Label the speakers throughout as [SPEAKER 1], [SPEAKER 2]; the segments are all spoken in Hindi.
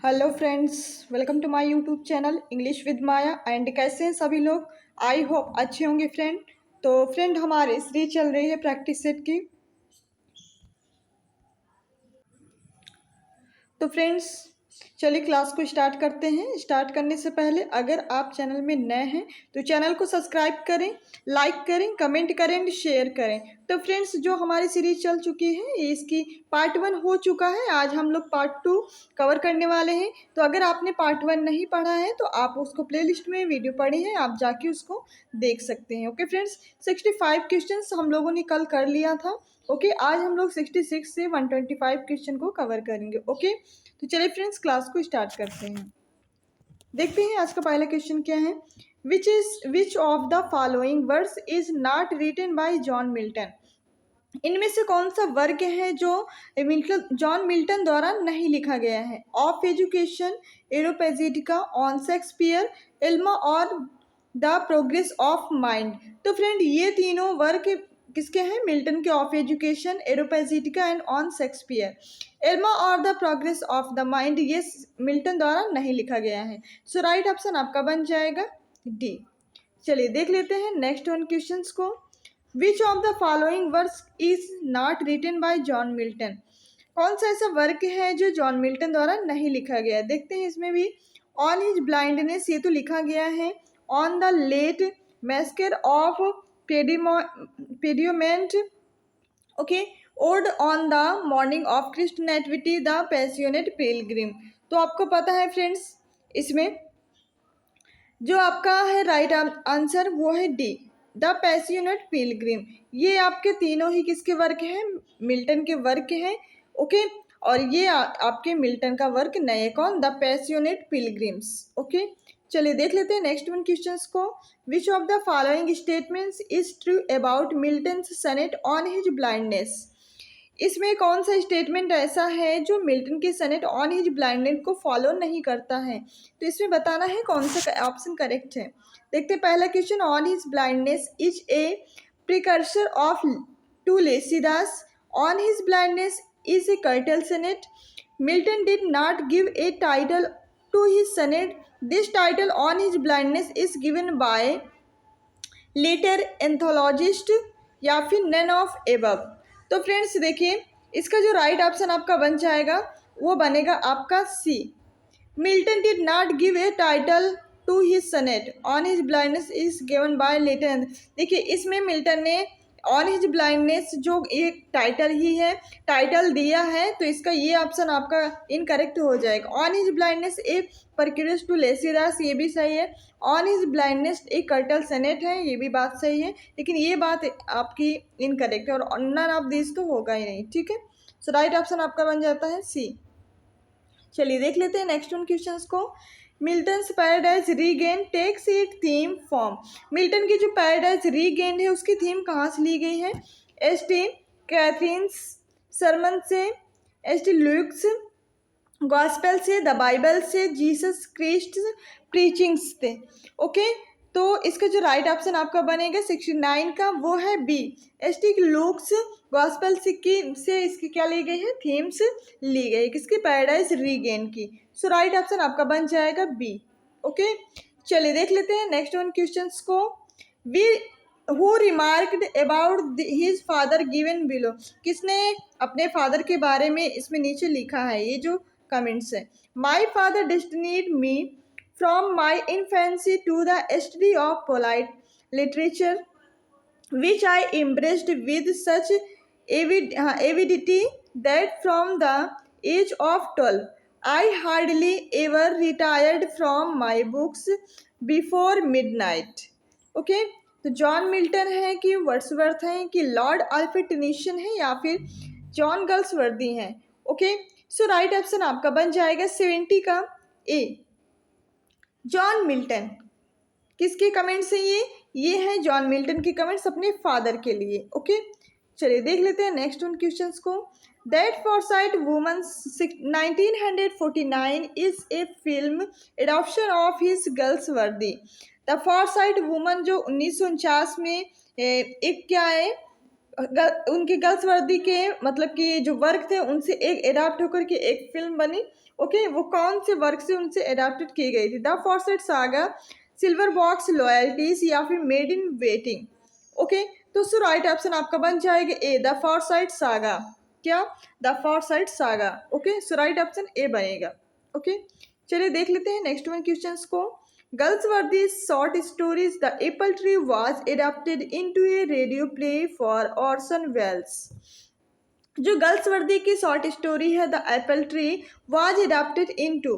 [SPEAKER 1] Hello friends, welcome to my YouTube channel English with Maya. And कैसे हैं सभी लोग? आई होप अच्छे होंगे फ्रेंड। तो फ्रेंड, हमारी सीरीज चल रही है प्रैक्टिस सेट की। तो फ्रेंड्स, चलिए क्लास को स्टार्ट करते हैं। स्टार्ट करने से पहले अगर आप चैनल में नए हैं तो चैनल को सब्सक्राइब करें, लाइक करें, कमेंट करें एंड शेयर करें। तो फ्रेंड्स, जो हमारी सीरीज चल चुकी है ये इसकी पार्ट 1 हो चुका है। आज हम लोग पार्ट 2 कवर करने वाले हैं। तो अगर आपने पार्ट 1 नहीं पढ़ा है तो आप उसको प्लेलिस्ट में वीडियो पढ़ी है, आप जाके उसको देख सकते हैं। ओके फ्रेंड्स, 65 क्वेश्चन हम लोगों ने कल कर लिया था। ओके, आज हम लोग 66 से 125 क्वेश्चन को कवर करेंगे। ओके, तो चलिए फ्रेंड्स क्लास को स्टार्ट करते हैं। देखते हैं आज का पहला क्वेश्चन क्या है। Which of the following words is not written by John Milton. इनमें से कौन सा वर्ग है जो जॉन मिल्टन द्वारा नहीं लिखा गया है? Of education, Areopagitica, on Shakespeare, Elma और द प्रोग्रेस ऑफ माइंड। तो फ्रेंड, ये तीनों वर्ग किसके हैं? मिल्टन के। Of education, Areopagitica and on Shakespeare. Elma और the progress of the mind ये मिल्टन द्वारा नहीं लिखा गया है। सो राइट ऑप्शन आपका बन जाएगा डी। चलिए देख लेते हैं नेक्स्ट वन क्वेश्चन को। Which of the following words is not written by John Milton. कौन सा ऐसा वर्क है जो जॉन मिल्टन द्वारा नहीं लिखा गया? देखते हैं इसमें भी। ऑन हिज ब्लाइंडनेस ये तो लिखा गया है। On the late massacre of Piedmont. Okay, ode on the morning of Christ nativity the passionate pilgrim. तो आपको पता है फ्रेंड्स, इसमें जो आपका है राइट आंसर वो है डी, द पैसियोनेट पिलग्रिम। ये आपके तीनों ही किसके वर्क हैं? मिल्टन के वर्क हैं। ओके, और ये आपके मिल्टन का वर्क नए कौन? The पैसियोनेट pilgrims. ओके, चलिए देख लेते हैं नेक्स्ट वन क्वेश्चंस को। Which of the following statements is true about Milton sonnet on his blindness. इसमें कौन सा स्टेटमेंट ऐसा है जो मिल्टन के सनेट ऑन हिज ब्लाइंडनेस को फॉलो नहीं करता है? तो इसमें बताना है कौन सा ऑप्शन करेक्ट है। देखते हैं पहला question. On his blindness is a precursor of to Lycidas. On his blindness is a curtal sonnet. Milton did not give a title to his sonnet. This title on his blindness is given by later anthologist या फिर नन ऑफ एबव। तो फ्रेंड्स देखिए, इसका जो राइट ऑप्शन आपका बन जाएगा वो बनेगा आपका C. Milton did not give a title to his sonnet on his blindness is given by later. देखिए, इसमें मिल्टन ने ऑन हिज ब्लाइंडनेस जो एक टाइटल ही है, टाइटल दिया है, तो इसका ये ऑप्शन आपका इनकरेक्ट हो जाएगा। On his blindness a precursor to Lycidas, ये भी सही है। ऑन हिज ब्लाइंडनेस एक कर्टल सनेट है, ये भी बात सही है, लेकिन ये बात आपकी इनकरेक्ट है और नन ऑफ दिस तो होगा ही नहीं। ठीक है, सो राइट ऑप्शन आपका बन जाता है सी। चलिए देख लेते हैं नेक्स्ट वन क्वेश्चंस को। Milton's Paradise Regain takes it theme form. Milton की जो पैराडाइज रीगेन है उसकी थीम कहाँ से ली गई है? एस.टी. कैथरीन्स सरमन से, एस.टी. ल्यूक्स गॉस्पेल से, द बाइबल से, जीसस क्रिस्ट प्रीचिंग्स से। ओके, तो इसका जो राइट ऑप्शन आपका बनेगा 69 का वो है बी, एस.टी. लूक्स गॉस्पेल से इसकी क्या ली गई है? थीम्स ली गई किसकी? पैराडाइज रीगेन की। सो राइट ऑप्शन आपका बन जाएगा बी। ओके, चलिए देख लेते हैं नेक्स्ट वन क्वेश्चंस को। We who remarked about his father given below. किसने अपने फादर के बारे में इसमें नीचे लिखा है? ये जो कमेंट्स है। My father destined me from my infancy to the study of polite literature which I embraced with such avidity that from the age of 12 I hardly ever retired from my books before midnight. Okay, तो जॉन मिल्टन है कि वर्ड्सवर्थ है कि लॉर्ड अल्फ्रेड टेनिसन है या फिर जॉन गल्सवर्दी हैं? ओके, सो राइट ऑप्शन आपका बन जाएगा 70 का ए, जॉन मिल्टन। किसके कमेंट्स हैं ये है जॉन मिल्टन के कमेंट्स अपने फादर के लिए। ओके, चलिए देख लेते हैं नेक्स्ट उन क्वेश्चंस को। That Forsyte woman 1949 is a film adoption of his गल्सवर्दी। The Forsyte woman जो 1949 में एक क्या है? उनके गर्ल्स वर्दी के मतलब कि जो वर्क थे उनसे एक एडाप्ट होकर के एक फिल्म बनी। ओके, वो कौन से वर्क से उनसे एडाप्टेड की गई थी? The Forsyte saga, silver box, loyalties या फिर मेड इन वेटिंग। ओके, तो सो राइट ऑप्शन आपका बन जाएगा ए, द फॉरसाइट सागा। क्या? The Forsyte saga. Okay, so right option A बनेगा। ओके, चलिए देख लेते हैं नेक्स्ट वन क्वेश्चंस को। Girls were these short stories. The apple tree was adapted into a radio play for Orson Welles. जो गर्ल्स वर्दी की शॉर्ट स्टोरी है the apple tree was adapted into,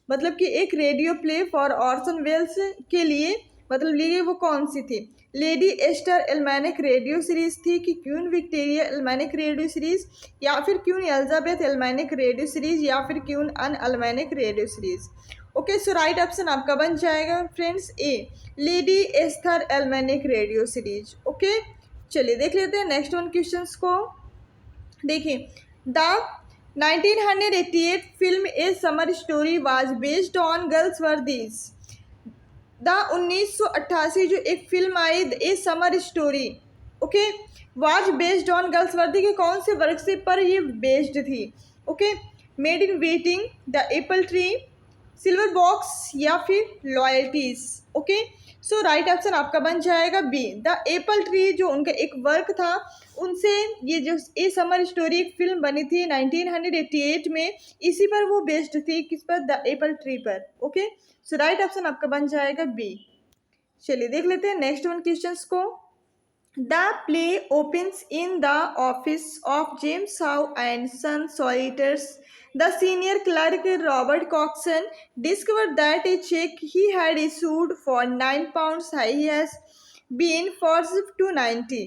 [SPEAKER 1] मतलब कि एक radio play for Orson Welles के लिए मतलब ली गई, वो कौन सी थी? Lady Esther almanac radio series थी कि Queen Victoria almanac radio series या फिर Queen Elizabeth almanac radio series या फिर Queen Anne almanac radio series. Okay, so right option आपका बन जाएगा friends A, Lady Esther एल्मेनिक radio series. Okay, चलिए देख लेते हैं नेक्स्ट वन क्वेश्चंस को। देखिए, the 1988 film a summer story was based on Galsworthy's. The 1988 जो एक फिल्म आई a summer story, okay, was based on Galsworthy के कौन से वर्क से पर ये बेस्ड थी? Okay, made in waiting, the apple tree, silver box या फिर loyalties. Okay, so right option आपका बन जाएगा बी, द एप्पल ट्री। जो उनका एक वर्क था उनसे ये जो ए समर स्टोरी एक फिल्म बनी थी 1988 में, इसी पर वो बेस्ड थी। किस पर? द एप्पल ट्री पर। ओके, सो राइट ऑप्शन आपका बन जाएगा बी। चलिए देख लेते हैं नेक्स्ट वन क्वेश्चंस को। The play opens in the office of James How and son solicitors. The senior clerk Robert Coxon discovered that a check he had issued for £9 has been forged to 90.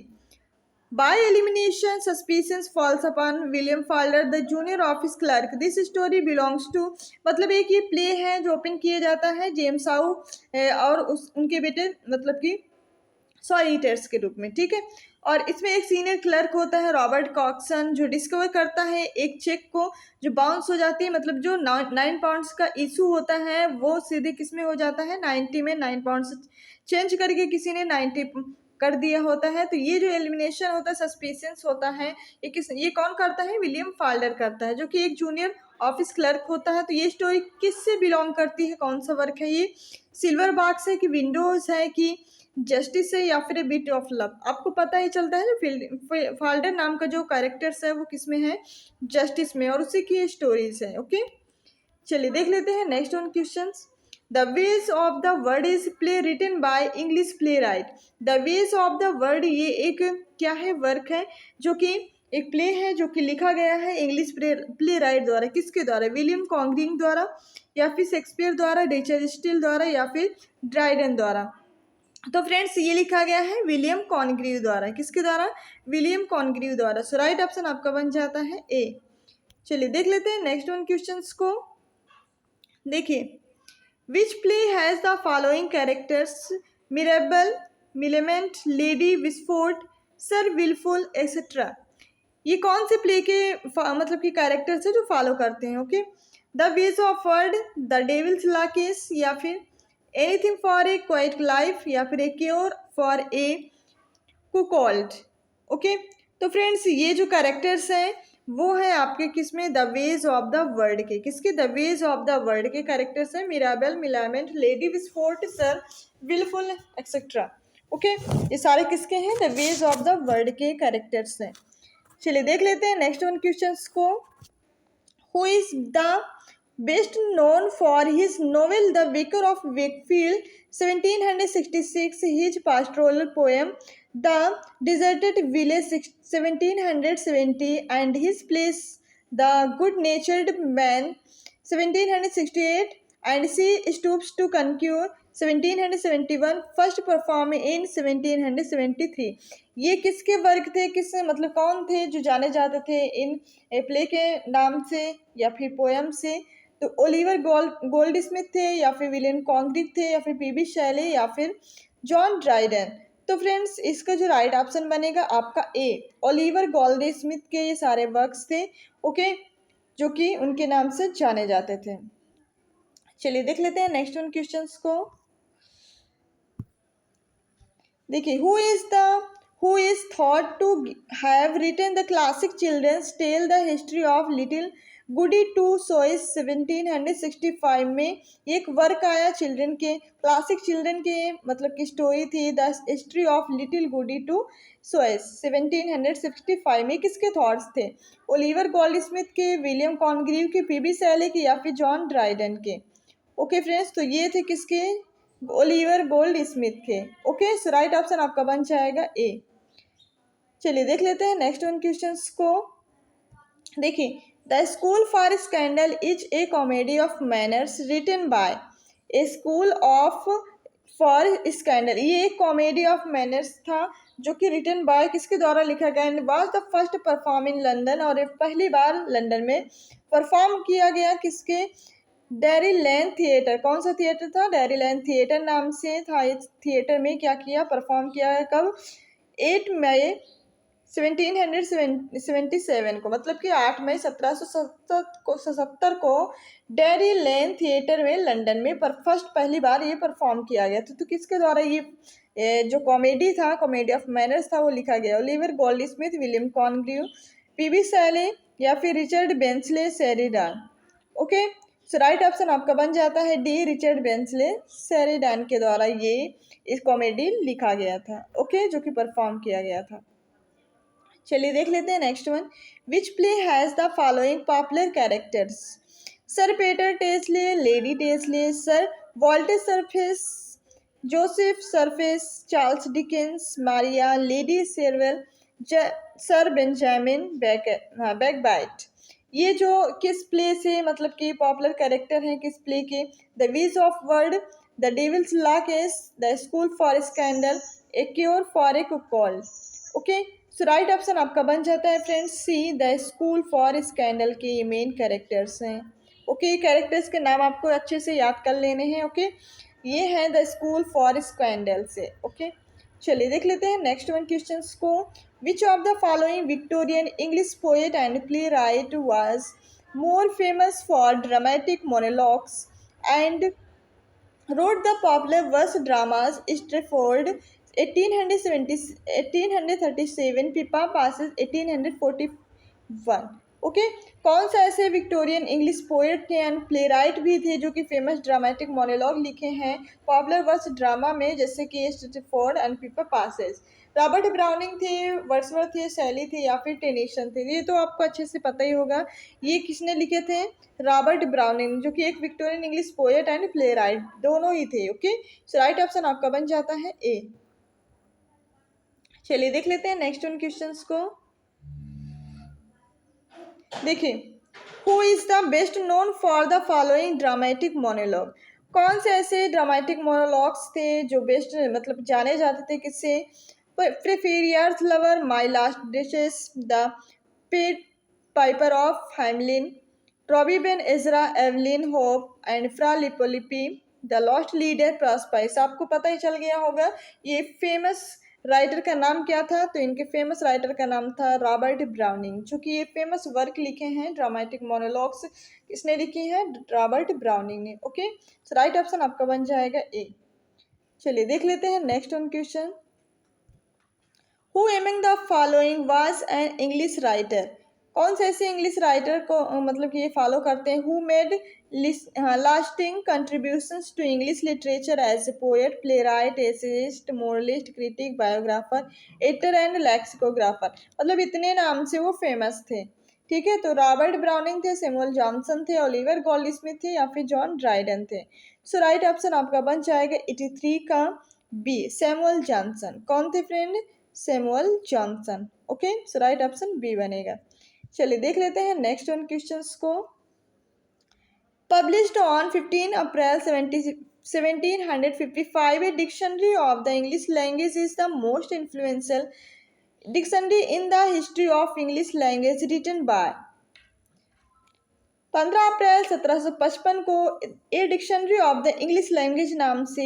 [SPEAKER 1] By elimination, suspicion falls upon William Fowler, the junior office clerk. This story belongs to, मतलब एक ये प्ले है जो ओपन किया जाता है जेम्स हाउ और उनके बेटे मतलब कि सॉलिटर्स के रूप में, ठीक है। और इसमें एक सीनियर क्लर्क होता है रॉबर्ट कॉक्सन, जो डिस्कवर करता है एक चेक को जो बाउंस हो जाती है, मतलब जो 9 पाउंड्स का इशू होता है वो सीधे किस में हो जाता है? 90 में। 9 पाउंड्स चेंज करके किसी ने 90 कर दिया होता है। तो ये जो एलिमिनेशन होता है, सस्पिशियंस होता है, ये कौन करता है? विलियम फाल्डर करता है, जो कि एक जूनियर ऑफिस क्लर्क होता है। तो ये स्टोरी किससे बिलोंग करती है? कौन सा वर्क है ये? सिल्वर बॉक्स है कि विंडोज है कि जस्टिस है या फिर ए बिट ऑफ लव? आपको पता ही चलता है जो फाल्डर नाम का जो कैरेक्टर्स है वो किस में है? जस्टिस में, और उसी की स्टोरीज है। ओके, चलिए देख लेते हैं next one questions. The veg of the world is play written by English playwright. The veg of the world ये एक क्या है? वर्क है जो कि एक प्ले है जो कि लिखा गया है इंग्लिश प्ले राइट द्वारा। किसके द्वारा? विलियम कॉन्ग्रिंग द्वारा या फिर शेक्सपियर द्वारा, रिचर्ड स्टील द्वारा या फिर ड्राइडन द्वारा। तो फ्रेंड्स ये लिखा गया है विलियम कॉन्ग्रीव द्वारा। किसके द्वारा? विलियम कॉन्ग्रीव द्वारा। सो राइट ऑप्शन आपका बन जाता है ए। चलिए देख लेते हैं नेक्स्ट वन क्वेश्चंस को। देखिए, which play has the following characters? Mirabell, Millamant, Lady Wishfort, Sir Wilfull etcetera. ये कौन से प्ले के मतलब कि कैरेक्टर्स है जो फॉलो करते हैं? Okay, the veg of world, the devil's law case या फिर anything for a quiet life या फिर a cure for a cuckold. Okay, तो फ्रेंड्स ये जो कैरेक्टर्स हैं वो है आपके किसमें? The veg of the world के। किसके? The veg of the world के कैरेक्टर्स हैं Mirabell, Millamant, Lady Wishfort, Sir Wilfull etcetera. Okay, ये सारे किसके हैं? The veg of the world के कैरेक्टर्स हैं। चलिए देख लेते हैं नेक्स्ट वन क्वेश्चंस को। Who is the best known for his novel the vicar of Wakefield 1766, his pastoral poem the deserted village 1770 and his plays the good natured man 1768 and she stoops to conquer 1771, first perform in 1773। ये किसके वर्क थे? किस मतलब कौन थे जो जाने जाते थे इन प्ले के नाम से या फिर पोएम से? तो ओलिवर गोल्ड स्मिथ थे या फिर विलियम कॉन्ग्रिव थे या फिर पीबी शैले या फिर जॉन ड्राइडन। तो फ्रेंड्स इसका जो राइट ऑप्शन बनेगा आपका ए, ओलिवर गोल्ड स्मिथ के ये सारे वर्क्स थे। ओके, जो कि उनके नाम से जाने जाते थे। चलिए देख लेते हैं नेक्स्ट वन क्वेश्चंस को। देखिए, who is the who is thought to have written the classic children's tale The History of Little Goody two shoes 1765 में एक वर्क आया चिल्ड्रन के, क्लासिक चिल्ड्रन के मतलब की स्टोरी थी the history of little Goody two shoes 1765 में। किसके थॉट्स थे? ओलिवर गोल्डस्मिथ के, विलियम कॉनग्रीव के, पीबी शैले के या फिर जॉन ड्राइडन के। ओके फ्रेंड्स, तो ये थे किसके? ओलिवर गोल्ड स्मिथ के। ओके, सो राइट ऑप्शन आपका बन जाएगा ए। चलिए देख लेते हैं नेक्स्ट वन क्वेश्चंस को। देखिए, the school for scandal is a comedy of manners written by a school of for scandal. ये एक कॉमेडी ऑफ मैनर्स था जो कि रिटन बाय किसके द्वारा लिखा गया? And was the first perform in London, और पहली बार लंदन में परफॉर्म किया गया किसके? डेरी लैन थिएटर। कौन सा थिएटर था? डेरी लैन थिएटर नाम से था। इस थिएटर में क्या किया? परफॉर्म किया है। कब? 8 मई 1777 को, मतलब कि 8 मई 1770 को डेरी लेन थिएटर में लंदन में पहली बार ये परफॉर्म किया गया था। तो किसके द्वारा ये जो कॉमेडी था, कॉमेडी ऑफ मैनर्स था, वो लिखा गया? Oliver Goldsmith, William कॉनग्रीव, PB Shelley या फिर Richard बेंसले शेरिडान। Okay, so right option आपका बन जाता है डी, रिचर्ड बेंसले शेरिडान के द्वारा ये इस कॉमेडी लिखा गया था। ओके, जो कि परफॉर्म किया गया था। चलिए देख लेते हैं next one. Which play has the following popular characters? Sir Peter Teazle, Lady Teazle, Sir Walter Surface, Joseph Surface, Charles Dickens, Maria, Lady Sneerwell, Sir Benjamin Backbite. ये जो किस प्ले से मतलब कि पॉपुलर कैरेक्टर हैं किस प्ले के? The ways of world, the devil's law case, the school for scandal, a cure for a call. Okay, so right option आपका बन जाता है friends C, the school for scandal के ये मेन कैरेक्टर्स हैं। ओके, ये कैरेक्टर्स के नाम आपको अच्छे से याद कर लेने हैं। ओके, ये है द स्कूल फॉर स्कैंडल से। ओके, चलिए देख लेते हैं नेक्स्ट वन क्वेश्चंस को। Which of the following Victorian English poet and play right was more famous for dramatic monologues and wrote the popular verse dramas Strafford 1837, Pippa Passes 1841। Okay, कौन सा ऐसे विक्टोरियन इंग्लिश पोएट थे एंड प्ले राइट भी थे जो कि फेमस ड्रामेटिक मोनोलॉग लिखे हैं पॉपुलर वर्स ड्रामा में, जैसे कि Strafford and Pippa Passes? Robert Browning थे, वर्ड्सवर्थ थे, शैली थे या फिर टेनिसन थे? ये तो आपको अच्छे से पता ही होगा। ये किसने लिखे थे? रॉबर्ट ब्राउनिंग, जो कि एक Victorian English poet and play right दोनों ही थे। ओके, सो राइट ऑप्शन आपका बन जाता है ए। चलिए देख लेते हैं नेक्स्ट उन क्वेश्चंस को। देखिए, who is the best known for the following dramatic monologue? कौन से ऐसे ड्रामेटिक मोनोलॉग्स थे जो बेस्ट मतलब जाने जाते थे? किससे? Porphyria's lover, my last duchess, the pied piper of Hamelin, Rabbi Ben Ezra, Evelyn Hope and Fra Lippo Lippi, the lost leader Prospice. आपको पता ही चल गया होगा ये फेमस राइटर का नाम क्या था? तो इनके फेमस राइटर का नाम था रॉबर्ट ब्राउनिंग, जो कि ये फेमस वर्क लिखे हैं ड्रामेटिक मोनोलॉग्स। किसने लिखी है? रॉबर्ट ब्राउनिंग ने। ओके, सो राइट ऑप्शन आपका बन जाएगा ए। चलिए देख लेते हैं next one question. Who among the following was an English writer? कौन से ऐसे इंग्लिश राइटर को मतलब कि ये फॉलो करते हैं? Who made lasting contributions to English literature as a poet, playwright, essayist, moralist, critic, biographer, editor and lexicographer. मतलब इतने नाम से वो फेमस थे। ठीक है, तो रॉबर्ट ब्राउनिंग थे, सैमुअल जॉनसन थे, ओलिवर गोल्डस्मिथ थे या फिर जॉन ड्राइडन थे? सो राइट ऑप्शन आपका बन जाएगा 83 का बी, सैमुअल जॉनसन। कौन थे friend? Samuel Johnson. Okay, so right option B बनेगा। चलिए देख लेते हैं नेक्स्ट वन क्वेश्चंस को। Published on 15 April 1755 a dictionary of the English language is the most influential dictionary in the history of English language written by. 15 April 1755 को a dictionary of the English language नाम से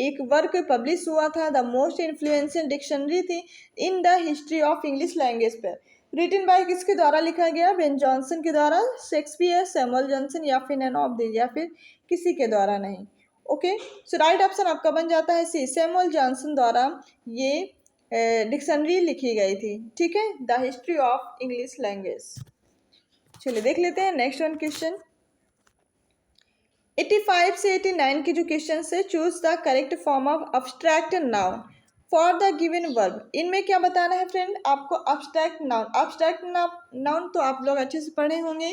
[SPEAKER 1] एक वर्क पब्लिश हुआ था। द मोस्ट इन्फ्लुएंशियल डिक्शनरी थी इन the history of English language पर। रिटन बाय किसके द्वारा लिखा गया? बेन जॉनसन के द्वारा, शेक्सपियर, सैमुअल जॉनसन या फिर नन ऑफ दिस, या फिर किसी के द्वारा नहीं। ओके, सो राइट ऑप्शन आपका बन जाता है सी, सैमुअल जॉनसन द्वारा ये डिक्शनरी लिखी गई थी, ठीक है, the history of English language. चलिए देख लेते हैं नेक्स्ट वन क्वेश्चन। 85 से 89 के जो क्वेश्चन है, choose the correct form of abstract noun for the given verb. इनमें क्या बताना है फ्रेंड आपको? Abstract noun. अब्स्ट्रैक्ट नाउन तो आप लोग अच्छे से पढ़े होंगे,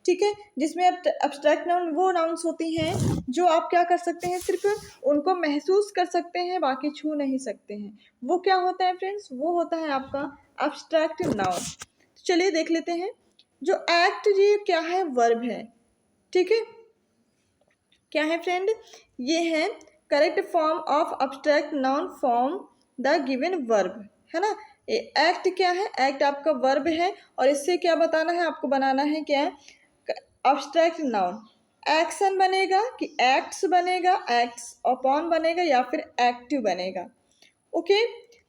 [SPEAKER 1] ठीक है, जिसमें अब्स्ट्रैक्ट नाउन वो नाउन्स होती हैं जो आप क्या कर सकते हैं, सिर्फ उनको महसूस कर सकते हैं, बाकी छू नहीं सकते हैं। वो क्या होता है फ्रेंड्स? वो होता है आपका अब्स्ट्रैक्ट नाउन। तो चलिए देख लेते हैं। जो एक्ट ये क्या है? वर्ब है, ठीक है। क्या है फ्रेंड? ये है correct form of abstract noun form the given verb, है ना। एक्ट क्या है? एक्ट आपका वर्ब है और इससे क्या बताना है आपको? बनाना है क्या? Abstract noun. एक्शन बनेगा कि एक्ट्स बनेगा, एक्ट्स अपॉन बनेगा या फिर एक्टिव बनेगा। ओके,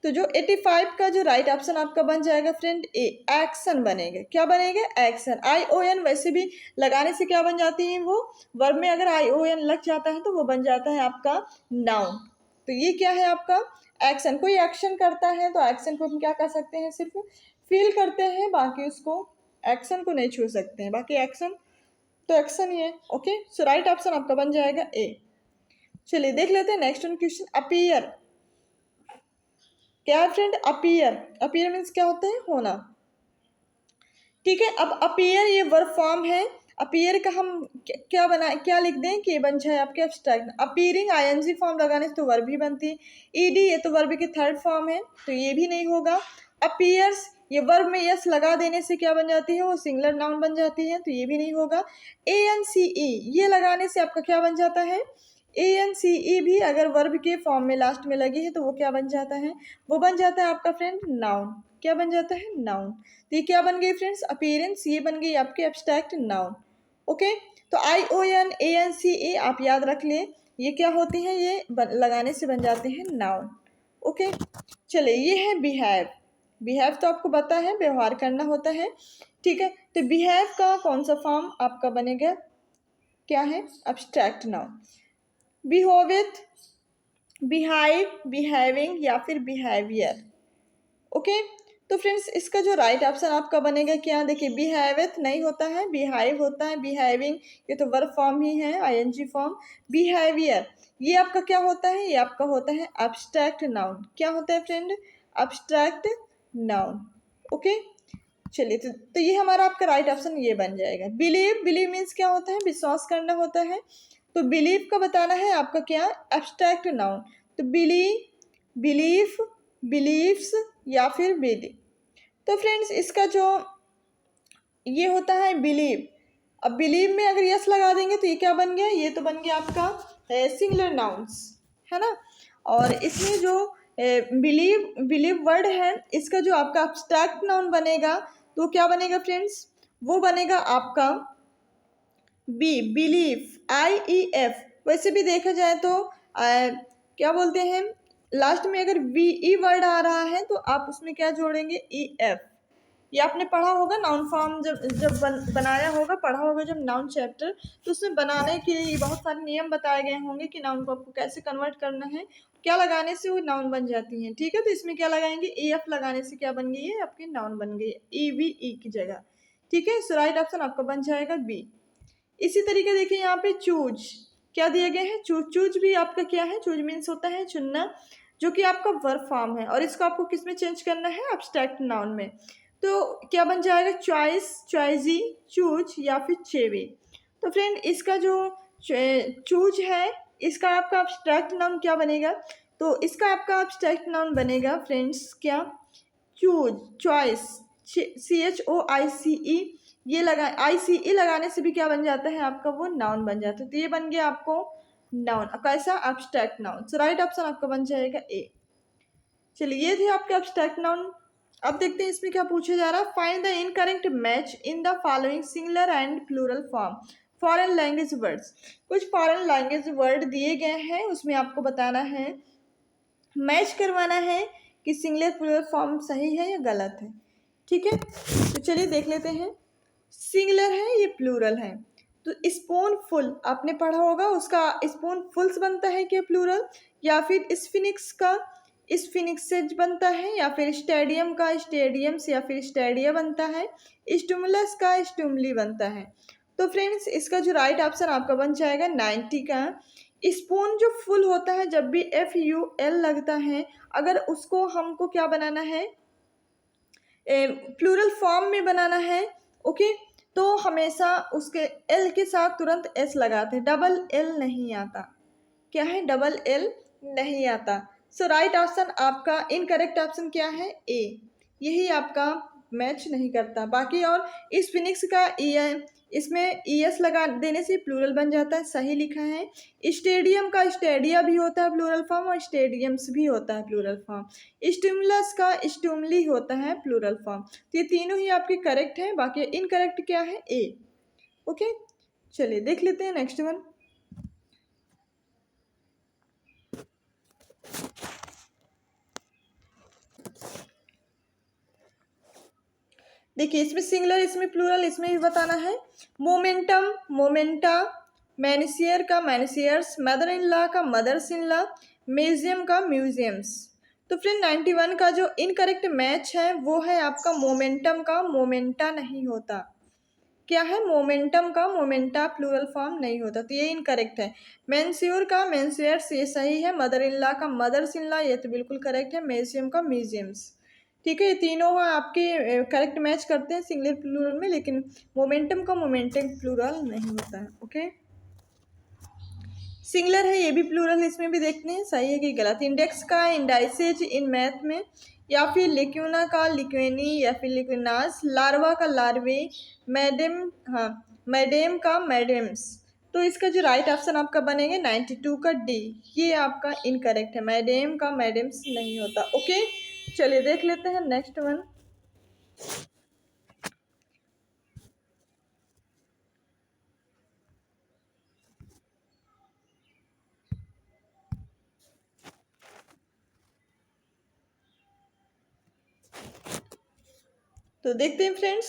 [SPEAKER 1] तो जो 85 का जो राइट ऑप्शन आपका बन जाएगा फ्रेंड ए, एक्शन बनेगा। क्या बनेगा? एक्शन। ION वैसे भी लगाने से क्या बन जाती है वो? वर्ब में अगर ION लग जाता है तो वो बन जाता है आपका नाउन। तो ये क्या है आपका? एक्शन। कोई एक्शन करता है तो एक्शन को हम क्या कर सकते हैं? सिर्फ फील करते हैं, बाकी उसको एक्शन को नहीं छू सकते हैं। बाकी एक्शन तो एक्शन ही है। ओके, सो राइट ऑप्शन आपका बन जाएगा ए। चलिए देख लेते हैं नेक्स्ट वन क्वेश्चन। अपीयर क्या है फ्रेंड? अपीयर। अपीयर मीन्स क्या होता है? होना, ठीक है। अब अपीयर ये वर्ब फॉर्म है। अपीयर का हम क्या बनाए, क्या लिख दें कि बन जाए आपके अब्स्ट्रैक्ट। अपीयरिंग ING फॉर्म लगाने से तो वर्ब ही बनती है। ED ये तो वर्ब की थर्ड फॉर्म है, तो ये भी नहीं होगा। अपीयर्स ये वर्ब में यस लगा देने से क्या बन जाती है? वो सिंगुलर नाउन बन जाती है, तो ये भी नहीं होगा। ANCE ये लगाने से आपका क्या बन जाता है? ANCE भी अगर वर्ब के फॉर्म में लास्ट में लगी है तो वो क्या बन जाता है? वो बन जाता है आपका फ्रेंड नाउन। क्या बन जाता है? नाउन। तो ये क्या बन गई फ्रेंड्स? अपीयरेंस ये बन गई आपके एब्स्ट्रैक्ट नाउन। ओके, तो ION ANCE आप याद रख लें, ये क्या होती हैं? ये लगाने से बन जाते हैं नाउन। ओके, चलिए ये है बिहेव। बिहेव तो आपको पता है व्यवहार करना होता है, ठीक है। तो बिहेव का कौन सा फॉर्म आपका बनेगा? क्या है? Abstract noun. Behaviet, behive, behaving या फिर बिहेवियर। ओके, तो फ्रेंड्स इसका जो राइट ऑप्शन आपका बनेगा क्या? देखिए, बिहेवियत नहीं होता है, बिहाइव होता है। बिहेविंग ये तो वर्ब फॉर्म ही है, ING फॉर्म। बिहेवियर ये आपका क्या होता है? ये आपका होता है एब्स्ट्रैक्ट नाउन। क्या होता है फ्रेंड? Abstract noun. ओके, चलिए तो ये हमारा आपका राइट ऑप्शन ये बन जाएगा। बिलीव, बिलीव मीन्स क्या होता है? विश्वास करना होता है। तो बिलीव का बताना है आपका क्या? Abstract noun. तो बिलीफ, बिलीव्स या फिर बिलीव। तो फ्रेंड्स इसका जो ये होता है बिलीव, अब बिलीव में अगर यस लगा देंगे तो ये क्या बन गया? ये तो बन गया आपका सिंगुलर नाउन्स, है ना। और इसमें जो बिलीव, बिलीव वर्ड है, इसका जो आपका एब्स्ट्रैक्ट नाउन बनेगा तो क्या बनेगा फ्रेंड्स? वो बनेगा आपका बी, बिलीफ, IEF। वैसे भी देखा जाए तो क्या बोलते हैं, लास्ट में अगर VE वर्ड आ रहा है तो आप उसमें क्या जोड़ेंगे? EF। ये आपने पढ़ा होगा नाउन फॉर्म, जब बनाया होगा, पढ़ा होगा जब नाउन चैप्टर, तो उसमें बनाने के लिए बहुत सारे नियम बताए गए होंगे कि नाउन को आपको कैसे कन्वर्ट करना है, क्या लगाने से वो नाउन बन जाती हैं, ठीक है। तो इसमें क्या लगाएंगे? EF लगाने से क्या बन गई है? आपकी नाउन बन गई है, EVE की जगह, ठीक है। सो राइट ऑप्शन आपका बन जाएगा बी। इसी तरीके देखिए यहाँ पे चूज क्या दिए गए हैं? चूज, चूज भी आपका क्या है? चूज मीन्स होता है चुनना, जो कि आपका वर्ब फॉर्म है और इसको आपको किस में चेंज करना है? एब्स्ट्रैक्ट नाउन में। तो क्या बन जाएगा? चॉइस, चॉइजी, चूज या फिर चेवी। तो फ्रेंड इसका जो चूज है, इसका आपका एब्स्ट्रैक्ट नाउन क्या बनेगा? तो इसका आपका एब्स्ट्रैक्ट नाउन बनेगा फ्रेंड्स क्या? चूज, चॉइस, CHOICE ये लगा, ICE लगाने से भी क्या बन जाता है आपका? वो नाउन बन जाता है। तो ये बन गया आपको नाउन। कैसा? Abstract noun. So right option आपका बन जाएगा ए। चलिए ये थे आपके एब्स्ट्रैक्ट नाउन। अब देखते हैं इसमें क्या पूछा जा रहा है। Find the incorrect match in the following singular and plural form foreign language words. कुछ फॉरेन लैंग्वेज वर्ड दिए गए हैं, उसमें आपको बताना है, मैच करवाना है कि सिंगुलर प्लूरल फॉर्म सही है या गलत है, ठीक है। तो चलिए देख लेते हैं। सिंगुलर है, ये प्लूरल है। तो स्पून फुल आपने पढ़ा होगा, उसका स्पून फुल्स बनता है क्या प्लूरल, या फिर स्फिनिक्स का स्फिनिक्स से बनता है, या फिर स्टेडियम का स्टेडियम्स या फिर स्टेडिया बनता है, स्टुमुलस का स्टुमली बनता है। तो फ्रेंड्स इसका जो राइट ऑप्शन आपका बन जाएगा 90 का। स्पून जो फुल होता है, जब भी FUL लगता है, अगर उसको हमको क्या बनाना है, प्लूरल फॉर्म में बनाना है, ओके, तो हमेशा उसके एल के साथ तुरंत एस लगाते हैं, डबल एल नहीं आता। क्या है, डबल एल नहीं आता। सो राइट ऑप्शन आपका, इनकरेक्ट ऑप्शन क्या है, ए, यही आपका मैच नहीं करता। बाकी और इस फिनिक्स का इसमें ES लगा देने से प्लूरल बन जाता है, सही लिखा है। स्टेडियम का स्टेडिया भी होता है प्लूरल फॉर्म, और स्टेडियम्स भी होता है प्लूरल फॉर्म। स्टिमुलस का स्टुमली होता है प्लूरल फॉर्म। तो ये तीनों ही आपके करेक्ट हैं, बाकी इनकरेक्ट क्या है, ए। ओके, चलिए देख लेते हैं नेक्स्ट वन। देखिए इसमें सिंगुलर, इसमें प्लूरल, इसमें भी बताना है। मोमेंटम, मोमेंटा, मैनेसियर का मैनेसियर्स, मदर इन लॉ का मदर्स इन लॉ, म्यूजियम का म्यूजियम्स। तो फ्रेंड 91 का जो इनकरेक्ट मैच है वो है आपका मोमेंटम का मोमेंटा नहीं होता। क्या है, मोमेंटम का मोमेंटा प्लूरल फॉर्म नहीं होता, तो ये इनकरेक्ट है। मेंस्योर का मेंस्योर्स ये सही है। मदर इन लॉ का मदर्स इन लॉ ये तो बिल्कुल करेक्ट है। म्यूजियम का म्यूजियम्स, ठीक है, ये तीनों आपके करेक्ट मैच करते हैं सिंगुलर प्लूरल में, लेकिन मोमेंटम का मोमेंटम प्लूरल नहीं होता है। ओके, सिंगुलर है, ये भी प्लूरल है, इसमें भी देखते हैं सही है कि गलत। इंडेक्स का इंडाइसेज इन मैथ में, या फिर लिक्यूना का लिक्वेनी, या फिर लिक्विनास, लार्वा का लार्वे, मैडम, हाँ, मैडेम का मैडेम्स। तो इसका जो राइट ऑप्शन आपका बनेगा 92 का डी, ये आपका इनकरेक्ट है, मैडेम का मैडेम्स नहीं होता। ओके, चलिए देख लेते हैं नेक्स्ट वन। तो देखते हैं फ्रेंड्स,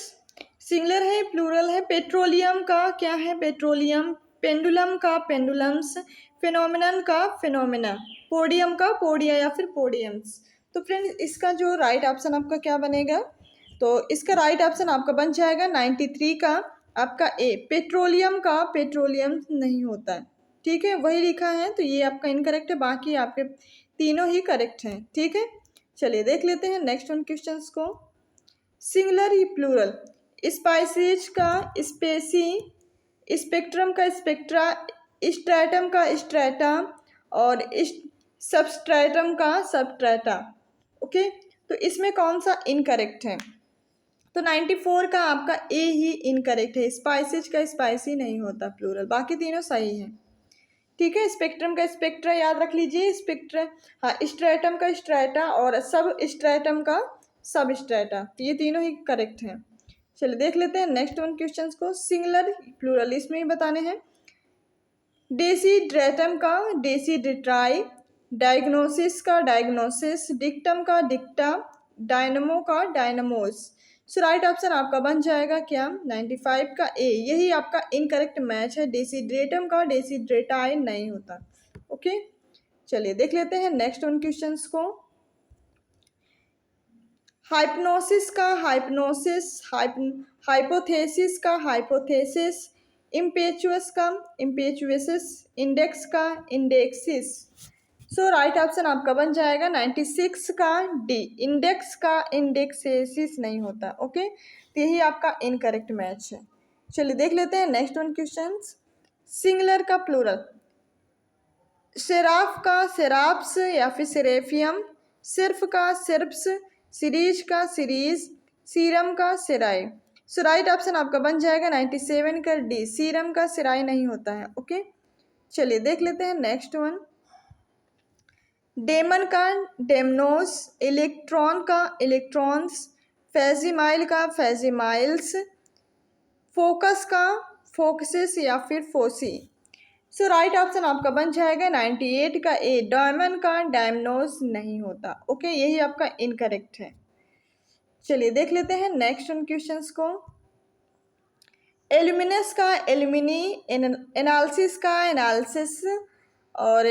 [SPEAKER 1] सिंगुलर है प्लूरल है। पेट्रोलियम का क्या है, पेट्रोलियम, पेंडुलम का पेंडुलम्स, फिनोमिनन का फिनोमिना, पोडियम का पोडिया या फिर पोडियम्स। तो फ्रेंड्स इसका जो राइट ऑप्शन आपका क्या बनेगा, तो इसका राइट ऑप्शन आपका बन जाएगा 93 का आपका ए, पेट्रोलियम का पेट्रोलियम नहीं होता है, ठीक है, वही लिखा है, तो ये आपका इनकरेक्ट है, बाकी आपके तीनों ही करेक्ट हैं, ठीक है। चलिए देख लेते हैं नेक्स्ट वन क्वेश्चंस को। सिंगुलर ही प्लूरल, स्पाइसेज का स्पेसी, स्पेक्ट्रम का स्पेक्ट्रा, स्ट्रैटम का स्ट्रैटा, और सबस्ट्रैटम का सबस्ट्रैटा। ओके, तो इसमें कौन सा इनकरेक्ट है, तो 94 का आपका ए ही इनकरेक्ट है। स्पाइसेज का स्पाइसी नहीं होता प्लूरल, बाकी तीनों सही हैं, ठीक है। स्पेक्ट्रम का स्पेक्ट्रा याद रख लीजिए, स्पेक्ट्रा, हाँ, स्ट्रैटम का स्ट्रैटा, और सब स्ट्रैटम का सब स्ट्रैटा, तो ये तीनों ही करेक्ट हैं। चलिए देख लेते हैं नेक्स्ट वन क्वेश्चंस को। सिंगुलर प्लूरल इसमें ही बताने हैं। डेसीड्रेटम का डेसीड्रेटाई, डायग्नोसिस का डायग्नोसिस, डिक्टम का डिक्टा, डायनमो का डायनमोस। सो राइट ऑप्शन आपका बन जाएगा क्या, 95 का ए, यही आपका इनकरेक्ट मैच है। डेसीड्रेटम का डेसीड्रेटाई नहीं होता। ओके, चलिए देख लेते हैं नेक्स्ट वन क्वेश्चंस को। हाइप्नोसिस का हाइप्नोसिस, हाइपोथेसिस का हाइपोथेसिस, इम्पेचुअस का इम्पेचुएसिस, इंडेक्स का इंडेक्सिस। सो राइट ऑप्शन आपका बन जाएगा 96 का डी, इंडेक्स का इंडेक्सेसिस नहीं होता। ओके, तो यही आपका इनकरेक्ट मैच है। चलिए देख लेते हैं नेक्स्ट वन क्वेश्चन। सिंगुलर का प्लूरल, सेराफ का सेराप्स या फिर सेरेफियम, सिर्फ का सिर्फ्स, सीरीज का सीरीज, सीरम का सिराय। सो राइट ऑप्शन आपका बन जाएगा 97 का डी, सीरम का सिराय नहीं होता है। ओके, चलिए देख लेते हैं नेक्स्ट वन। डेमन का डेमनोस, इलेक्ट्रॉन का इलेक्ट्रॉन्स, फैजिमाइल का फैजिमाइल्स, फोकस का फोकसिस या फिर फोसी। सो राइट ऑप्शन आपका बन जाएगा 98 का ए, डायमंड का डायमनोस नहीं होता। ओके, यही आपका इनकरेक्ट है। चलिए देख लेते हैं नेक्स्ट उन क्वेश्चंस को। एल्यूमिनस का एल्यूमिनी, एनालिसिस का एनालिसिस, और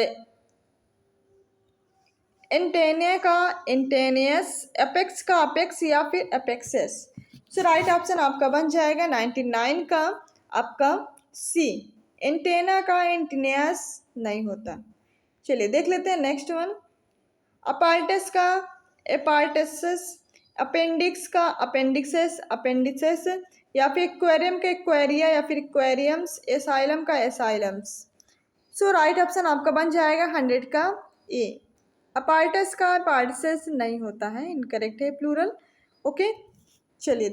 [SPEAKER 1] एंटेनिया का एंटेनियस, एपेक्स का अपेक्स या फिर एपेक्सेस। सो राइट ऑप्शन आपका बन जाएगा 99 का आपका सी, एंटेना का एंटेनियस नहीं होता। चलिए देख लेते हैं नेक्स्ट वन। अपार्टस का एपार्टसेस, अपेंडिक्स का अपेंडिक्सेस, अपेंडिसेस, या फिर एक्वेरियम का एक्वेरिया या फिर एक्वेरियम्स, एसाइलम का एसाइलम्स। सो राइट ऑप्शन आपका बन जाएगा 100 का ए, अपार्टस का अपार्टसेस नहीं होता है, इनकरेक्ट है, प्लूरल। ओके चलिए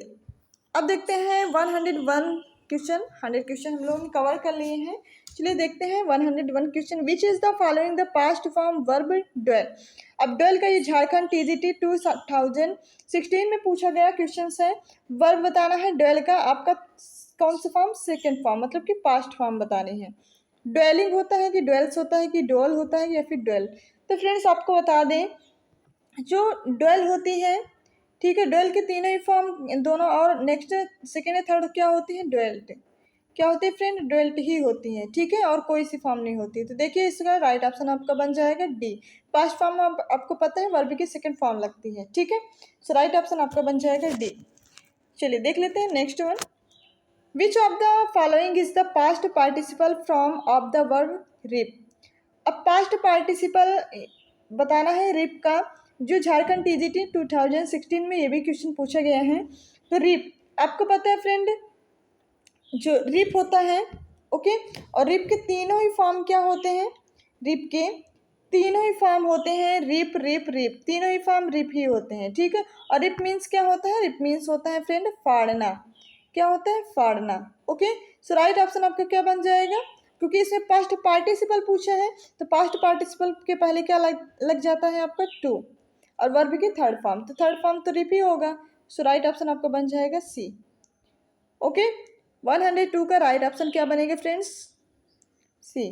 [SPEAKER 1] अब देखते हैं 101 क्वेश्चन। 100 क्वेश्चन हम लोग कवर कर लिए हैं। चलिए देखते हैं 101 question. Which is the following the past form verb dwell. अब ड्वेल का ये झारखंड TGT 2016 में पूछा गया क्वेश्चन है। वर्ब बताना है ड्वेल का आपका कौन सा फॉर्म, सेकेंड फॉर्म, मतलब कि पास्ट फॉर्म बतानी है। ड्वेलिंग होता है कि ड्वेल्स होता है कि डोल होता है या फिर ड्वेल। तो फ्रेंड्स आपको बता दें, जो ड्वेल होती है, ठीक है, ड्वेल के तीनों ही फॉर्म दोनों, और नेक्स्ट सेकेंड या थर्ड क्या होती है, ड्वेल्ट। क्या होती है फ्रेंड, ड्वेल्ट ही होती है, ठीक है, और कोई सी फॉर्म नहीं होती। तो देखिए इसका राइट ऑप्शन आपका बन जाएगा डी, पास्ट फॉर्म आपको पता है वर्ब की सेकेंड फॉर्म लगती है, ठीक है। सो राइट ऑप्शन आपका बन जाएगा डी। चलिए देख लेते हैं next one. Which of the following is the past participle from of the verb rip. अब पास्ट पार्टिसिपल बताना है रिप का, जो झारखंड TGT 2016 में ये भी क्वेश्चन पूछा गया है। तो रिप आपको पता है फ्रेंड, जो रिप होता है, ओके, और रिप के तीनों ही फॉर्म क्या होते हैं, रिप के तीनों ही फॉर्म होते हैं, रिप रिप रिप, तीनों ही फॉर्म रिप ही होते हैं, ठीक है। और रिप मीन्स क्या होता है, रिप मीन्स होता है फ्रेंड फाड़ना। क्या होता है, फाड़ना। ओके सो राइट ऑप्शन आपका क्या बन जाएगा, क्योंकि इसमें पास्ट पार्टिसिपल पूछा है, तो पास्ट पार्टिसिपल के पहले क्या लग जाता है आपका टू, और वर्ब की थर्ड फॉर्म, तो थर्ड फॉर्म तो रिप ही होगा। सो राइट ऑप्शन आपका बन जाएगा सी। ओके 102 का राइट ऑप्शन क्या बनेगा फ्रेंड्स, सी।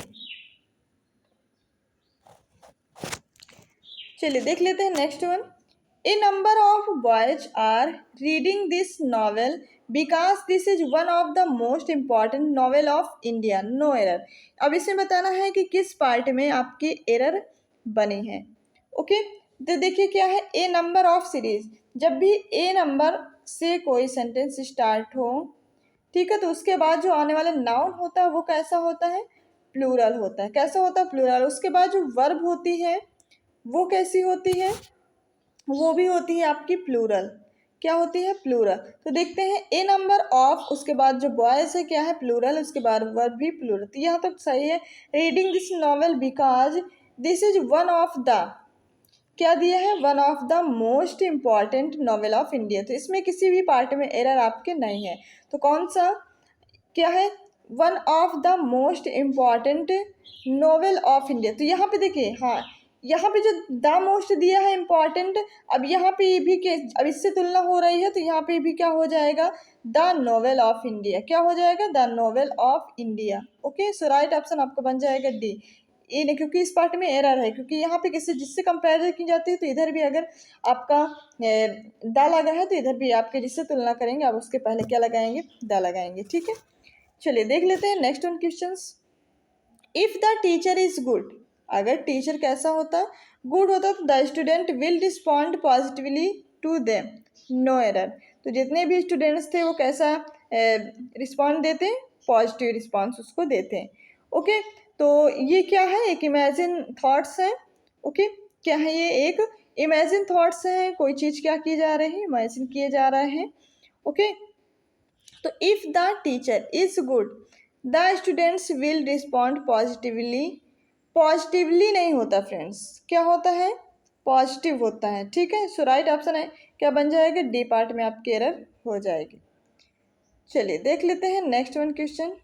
[SPEAKER 1] चलिए देख लेते हैं next one. A number of boys are reading this novel because this is one of the most important novel of India, no error. अब इसमें बताना है कि किस पार्ट में आपकी एरर बनी है। ओके तो देखिए क्या है, ए नंबर ऑफ सीरीज, जब भी ए नंबर से कोई सेंटेंस स्टार्ट हो, ठीक है, तो उसके बाद जो आने वाला नाउन होता है वो कैसा होता है, प्लूरल होता है। कैसा होता है, प्लूरल। उसके बाद जो वर्ब होती है वो कैसी होती है, वो भी होती है आपकी प्लूरल। क्या होती है, प्लूरल। तो देखते हैं ए नंबर ऑफ, उसके बाद जो बॉयज है क्या है, प्लूरल, उसके बाद वर्ब भी प्लूरल। तो यहाँ तक सही है। Reading this novel because this is one of the, क्या दिया है, one of the most important novel of India. तो इसमें किसी भी पार्ट में एरर आपके नहीं है। तो कौन सा क्या है, one of the most important novel of India. तो यहाँ पे देखिए, हाँ यहाँ पे जो द मोस्ट दिया है इम्पॉर्टेंट, अब यहाँ पे भी के, अब इससे तुलना हो रही है, तो यहाँ पे भी क्या हो जाएगा, द नॉवेल ऑफ इंडिया। क्या हो जाएगा, the novel of India. Okay so right option आपका बन जाएगा डी। ये क्योंकि इस पार्ट में एरर है, क्योंकि यहाँ पे किसी जिससे कंपेरिजन की जाती है, तो इधर भी अगर आपका द लगा है, तो इधर भी आपके जिससे तुलना करेंगे आप उसके पहले क्या लगाएंगे, द लगाएंगे, ठीक है। चलिए देख लेते हैं next one questions. If the teacher is good, अगर टीचर कैसा होता, गुड होता, तो the student will respond positively to them, no error. तो जितने भी स्टूडेंट्स थे वो कैसा रिस्पॉन्ड देते हैं, पॉजिटिव रिस्पॉन्स उसको देते हैं। ओके तो ये क्या है, एक इमेजिन थॉट्स है। ओके क्या है ये, एक इमेजिन थॉट्स हैं, कोई चीज़ क्या की जा रही है, इमेजिन किए जा रहे हैं। ओके तो if the teacher is good the students will respond positively, positively नहीं होता फ्रेंड्स, क्या होता है, पॉजिटिव होता है, ठीक है। सो राइट ऑप्शन है क्या बन जाएगा, डी पार्ट में आपकी एरर हो जाएगी। चलिए देख लेते हैं नेक्स्ट वन क्वेश्चन।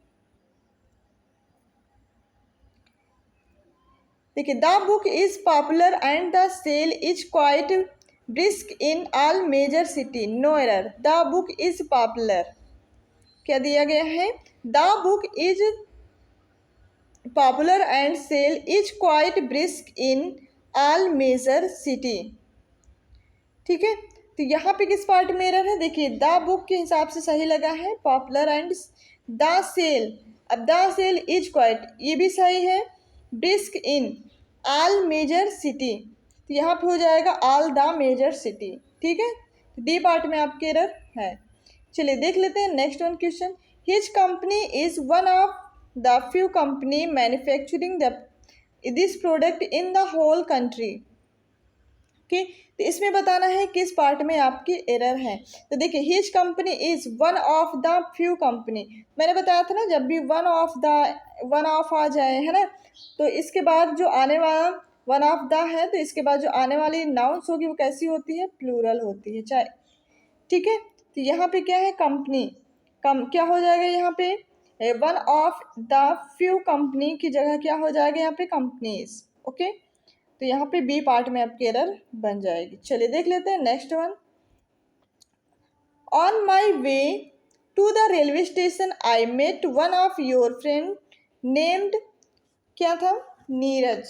[SPEAKER 1] देखिए, the book is popular and the sale is quite brisk in all major city, no error. The book is popular, क्या दिया गया है, the book is popular and sale is quite brisk in all major city, ठीक है। तो यहाँ पे किस पार्ट में एरर है, देखिए द बुक के हिसाब से सही लगा है, पॉपुलर एंड द सेल, अब द सेल इज क्वाइट ये भी सही है, brisk in all major city, तो यहाँ पे हो जाएगा ऑल द मेजर सिटी। ठीक है, डी पार्ट में आपके एरर है। चलिए देख लेते हैं next one question. His company is one of the few company manufacturing this product in the whole country. Okay, तो इसमें बताना है किस पार्ट में आपकी एरर है। तो देखिए, his company is one of the few company, मैंने बताया था ना जब भी वन ऑफ आ जाए है ना, तो इसके बाद जो आने वाला वन ऑफ द है, तो इसके बाद जो आने वाली नाउन्स होगी वो कैसी होती है, प्लूरल होती है चाहे। ठीक है, तो यहाँ पे क्या है, कंपनी क्या हो जाएगा यहाँ पे, one of the few company की जगह क्या हो जाएगा यहाँ पे, कंपनीज। ओके, तो यहाँ पे बी पार्ट में आपकी एरर बन जाएगी। चलिए देख लेते हैं next one. On my way to the railway station I met one of your friend named, क्या था, नीरज।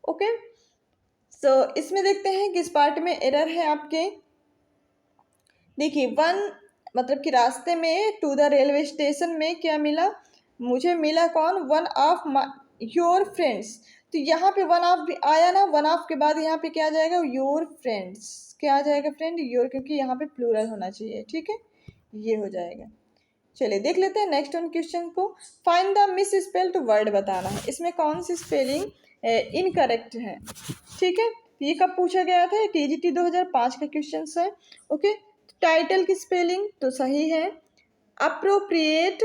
[SPEAKER 1] ओके, सो इसमें देखते हैं किस पार्ट में एरर है आपके। देखिए, वन मतलब कि रास्ते में टू द रेलवे स्टेशन में क्या मिला, मुझे मिला कौन, वन ऑफ योर फ्रेंड्स। तो यहाँ पे वन ऑफ भी आया ना, वन ऑफ के बाद यहाँ पे क्या आ जाएगा, योर फ्रेंड्स। क्या आ जाएगा फ्रेंड, योर, क्योंकि यहाँ पे प्लूरल होना चाहिए। ठीक है, ये हो जाएगा। चलिए देख लेते हैं नेक्स्ट वन क्वेश्चन को। Find the miss spelled word बताना है, इसमें कौन सी स्पेलिंग इनकरेक्ट है। ठीक है, ये कब पूछा गया था, TGT 2005 का क्वेश्चन है। ओके, टाइटल की स्पेलिंग तो सही है। अप्रोप्रिएट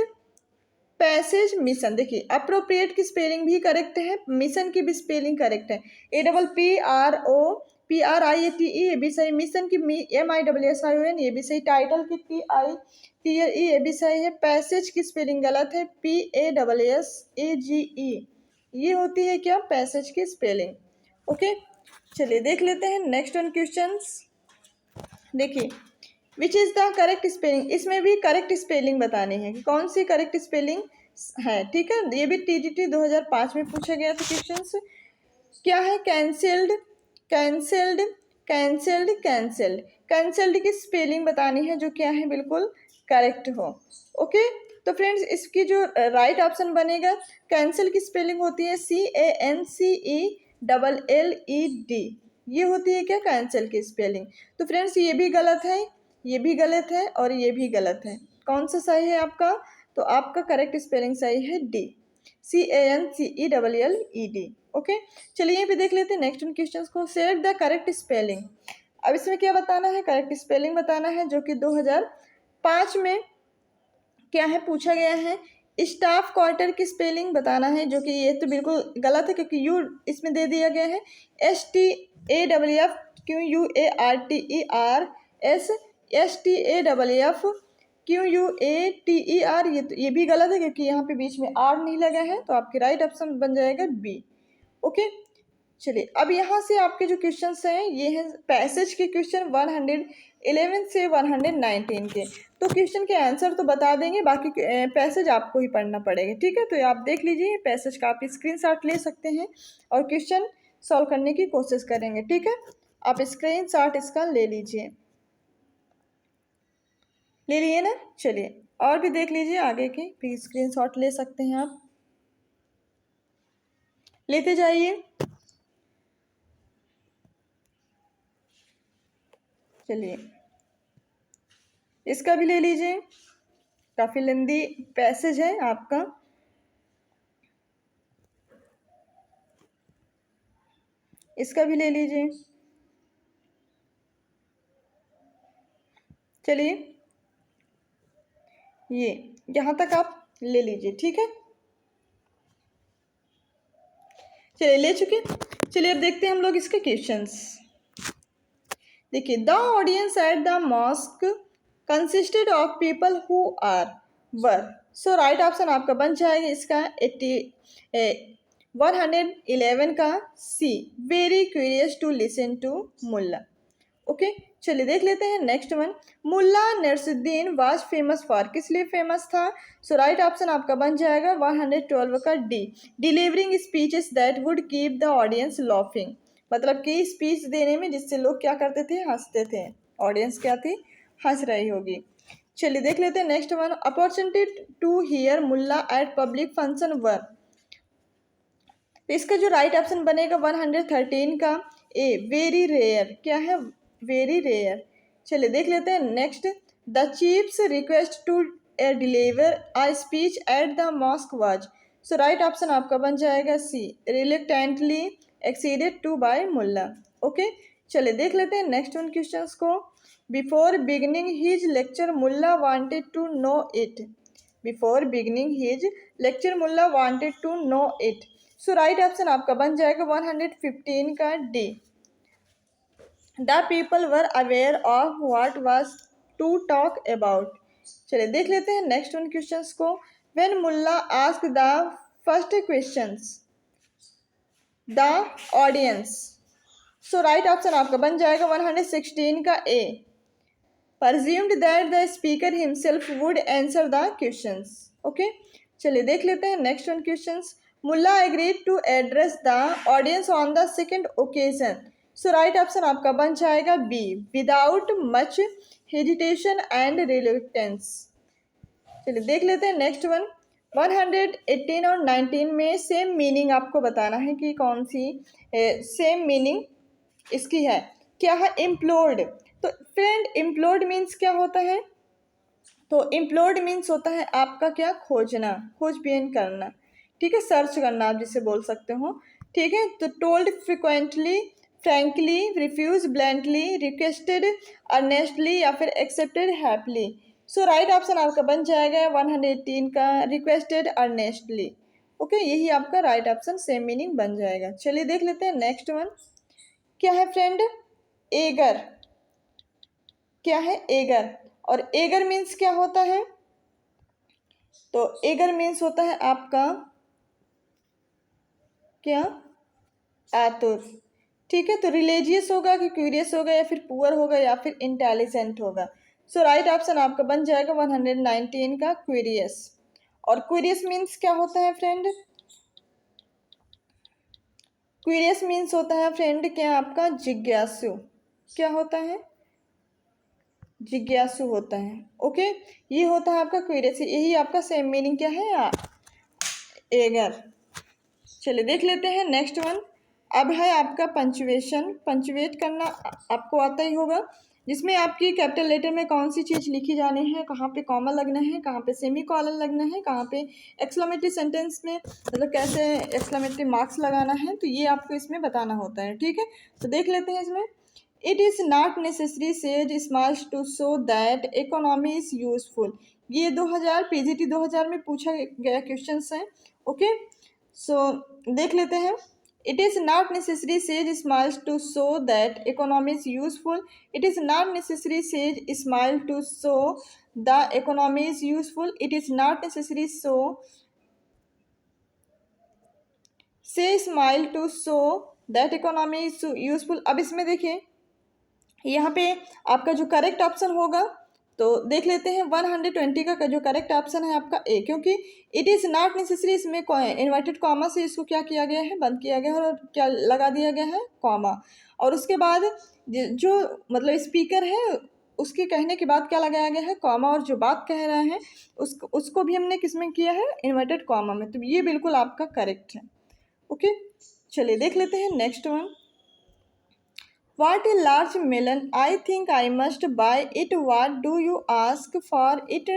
[SPEAKER 1] पैसेज मिशन, देखिए अप्रोप्रिएट की स्पेलिंग भी करेक्ट है, मिशन की भी स्पेलिंग करेक्ट है। APPROPRIATE ये भी सही, मिशन की MISSION ये भी सही, टाइटल की TITLE ये भी सही है। पैसेज की स्पेलिंग गलत है, PASSAGE ये होती है क्या, पैसेज की स्पेलिंग। ओके, चलिए देख लेते हैं नेक्स्ट वन क्वेश्चन। देखिए, which is the correct spelling, इसमें भी करेक्ट स्पेलिंग बतानी है कि कौन सी करेक्ट स्पेलिंग है। ठीक है, ये भी TGT 2005 में पूछा गया था क्वेश्चन। क्या है, cancelled, cancelled, cancelled, cancelled. Cancelled की स्पेलिंग बतानी है जो क्या है, बिल्कुल करेक्ट हो। ओके, तो फ्रेंड्स इसकी जो राइट ऑप्शन बनेगा, कैंसिल की स्पेलिंग होती है CANCELLED, ये होती है क्या, कैंसिल की स्पेलिंग। तो फ्रेंड्स ये भी गलत है, ये भी गलत है और ये भी गलत है। कौन सा सही है आपका, तो आपका करेक्ट स्पेलिंग सही है D, CANCELLED। ओके, चलिए यहीं पे देख लेते हैं नेक्स्ट क्वेश्चन को। सेलेक्ट द करेक्ट स्पेलिंग, अब इसमें क्या बताना है, करेक्ट स्पेलिंग बताना है जो कि 2005 में क्या है, पूछा गया है। स्टाफ क्वार्टर की स्पेलिंग बताना है, जो कि ये तो बिल्कुल गलत है क्योंकि यू इसमें दे दिया गया है। STAFFQUARTER ये भी गलत है क्योंकि यहाँ पे बीच में R नहीं लगा है, तो आपकी राइट ऑप्शन बन जाएगा B। ओके, चलिए अब यहाँ से आपके जो क्वेश्चंस हैं ये हैं पैसेज के क्वेश्चन 111 से 119 के। तो क्वेश्चन के आंसर तो बता देंगे, बाकी पैसेज आपको ही पढ़ना पड़ेगा। ठीक है, तो आप देख लीजिए पैसेज का, आप स्क्रीनशॉट ले सकते हैं और क्वेश्चन सॉल्व करने की कोशिश करेंगे। ठीक है, आप स्क्रीनशॉट इसका ले लीजिए, ले लिए ना। चलिए और भी देख लीजिए आगे के, फिर स्क्रीनशॉट ले सकते हैं आप, लेते जाइए। चलिए इसका भी ले लीजिए, काफ़ी लंबी पैसेज है आपका। इसका भी ले लीजिए। चलिए ये यहाँ तक आप ले लीजिए। ठीक है, चलिए ले चुके। चलिए अब देखते हैं हम लोग इसके क्वेश्चंस। देखिए, the audience at the mosque consisted of people who are were, so right option आपका बन जाएगा इसका 111 का C, very curious to listen to Mulla. Okay, चलिए देख लेते हैं next one. Mulla Nasruddin was famous for, किस लिए फेमस था, सो राइट ऑप्शन आपका बन जाएगा 112 का D, delivering speeches that would keep the audience laughing, मतलब कि स्पीच देने में जिससे लोग क्या करते थे, हंसते थे, ऑडियंस क्या थी, हंस रही होगी। चलिए देख लेते हैं next one. Opportunity to hear Mulla at public function were, तो इसका जो राइट ऑप्शन बनेगा 113 का ए वेरी रेयर, क्या है? Very rare. चलिए देख लेते हैं next. The chiefs request to deliver a speech at the mosque was, so right option आपका बन जाएगा C, reluctantly acceded to by Mulla. Okay, चलिए देख लेते हैं नेक्स्ट उन क्वेश्चंस को। Before beginning his lecture Mulla wanted to know it, before beginning his lecture Mulla wanted to know it, so right option आपका बन जाएगा 115 का D. The people were aware of what was to talk about. चलिए देख लेते हैं नेक्स्ट उन क्वेश्चंस को। When Mulla ask the first questions the audience, so right option आपका बन जाएगा 116 का A. Presumed that the speaker himself would answer the questions. Okay, चलिए देख लेते हैं next one questions. Mulla agreed to address the audience on the second occasion, so right option आपका बन जाएगा B, without much hesitation and reluctance. चलिए देख लेते हैं नेक्स्ट वन। 118 और 19 में सेम मीनिंग आपको बताना है कि कौन सी सेम मीनिंग इसकी है। क्या है? इम्प्लोर्ड। तो फ्रेंड इम्प्लोर्ड मीन्स क्या होता है? तो इम्प्लोर्ड मीन्स होता है आपका क्या? खोजना, खोजबीन करना, ठीक है, सर्च करना आप जिसे बोल सकते हो, ठीक है। तो told frequently, frankly, refuse blankly, requested earnestly या फिर accepted happily, so right option आपका बन जाएगा 118 का रिक्वेस्टेड अर्नेस्टली। ओके, यही आपका राइट ऑप्शन सेम मीनिंग बन जाएगा। चलिए देख लेते हैं नेक्स्ट वन। क्या है फ्रेंड? एगर। क्या है? एगर। और एगर मीन्स क्या होता है? तो एगर मीन्स होता है आपका क्या? आतुर, ठीक है। तो रिलीजियस होगा कि क्यूरियस होगा या फिर पुअर होगा या फिर इंटेलिजेंट होगा, सो राइट ऑप्शन आपका बन जाएगा 119 का क्यूरियस। और क्यूरियस मीन्स क्या होता है फ्रेंड? क्यूरियस मीन्स होता है फ्रेंड क्या आपका? जिज्ञासु। क्या होता है? जिज्ञासु होता है। ओके, ये होता है आपका क्यूरियस, यही आपका सेम मीनिंग क्या है? एगर। चलिए देख लेते हैं नेक्स्ट वन। अब है आपका पंचुएशन। पंचुएट करना आपको आता ही होगा, जिसमें आपकी कैपिटल लेटर में कौन सी चीज़ लिखी जानी है, कहाँ पे कॉमा लगना है, कहाँ पे सेमी कॉलन लगना है, कहाँ पे एक्सक्लेमेटरी सेंटेंस में मतलब कैसे एक्सक्लेमेटरी मार्क्स लगाना है, तो ये आपको इसमें बताना होता है, ठीक है। तो देख लेते हैं इसमें। It is not necessary says smalls to show that economy is useful, ये 2000 पीजीटी 2000 में पूछा गया क्वेश्चन है। ओके, सो देख लेते हैं। It is not necessary says Smiles to show that economy is useful, it is not necessary says Smile to show the economy is useful, it is not necessary show say Smile to show that economy is useful. अब इसमें देखिए यहाँ पे आपका जो करेक्ट ऑप्शन होगा, तो देख लेते हैं 120 का जो करेक्ट ऑप्शन है आपका ए, क्योंकि इट इज़ नॉट नेसेसरी इसमें इन्वर्टेड कॉमा से इसको क्या किया गया है? बंद किया गया है और क्या लगा दिया गया है? कॉमा। और उसके बाद जो मतलब स्पीकर है उसके कहने के बाद क्या लगाया गया है? कॉमा। और जो बात कह रहे हैं उसको भी हमने किस में किया है? इन्वर्टेड कॉमा में। तो ये बिल्कुल आपका करेक्ट है। ओके, चलिए देख लेते हैं next one. What a large melon! I think I must buy it. What do you ask for it?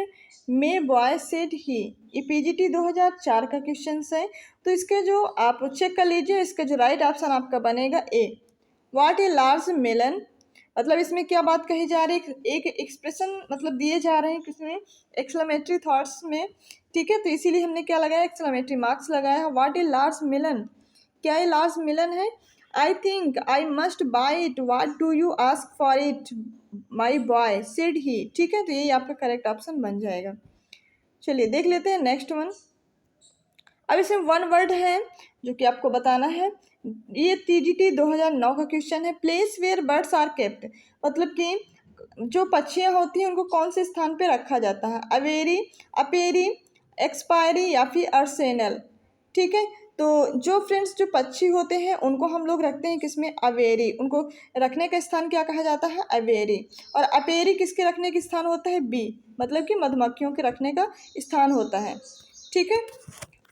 [SPEAKER 1] May boy said he. ये पीजीटी 2004 का क्वेश्चन है, तो इसके जो आप चेक कर लीजिए, इसका जो राइट ऑप्शन आपका बनेगा ए। What a large melon, मतलब इसमें क्या बात कही जा रही है? एक एक्सप्रेशन मतलब दिए जा रहे हैं किसमें? एक्सक्लेमेटरी थॉट्स में, ठीक है। तो इसीलिए हमने क्या लगाया? एक्सक्लेमेटरी मार्क्स लगाया है। What a large melon, क्या ये लार्ज मिलन है? I think I must buy it. What do you ask for it? My boy said he. ठीक है, तो यही आपका करेक्ट ऑप्शन बन जाएगा। चलिए देख लेते हैं नेक्स्ट वन। अब इसमें वन वर्ड है जो कि आपको बताना है। ये टीजीटी 2009 का क्वेश्चन है। Place where birds are kept, मतलब कि जो पक्षियाँ होती हैं उनको कौन से स्थान पे रखा जाता है? अवेरी, अपेरी, एक्सपायरी या फिर अर्सेनल, ठीक है। तो जो फ्रेंड्स जो पक्षी होते हैं उनको हम लोग रखते हैं किसमें? अवेरी। उनको रखने का स्थान क्या कहा जाता है? अवेरी। और अपेरी किसके रखने का स्थान होता है? बी, मतलब कि मधुमक्खियों के रखने का स्थान होता है, ठीक है।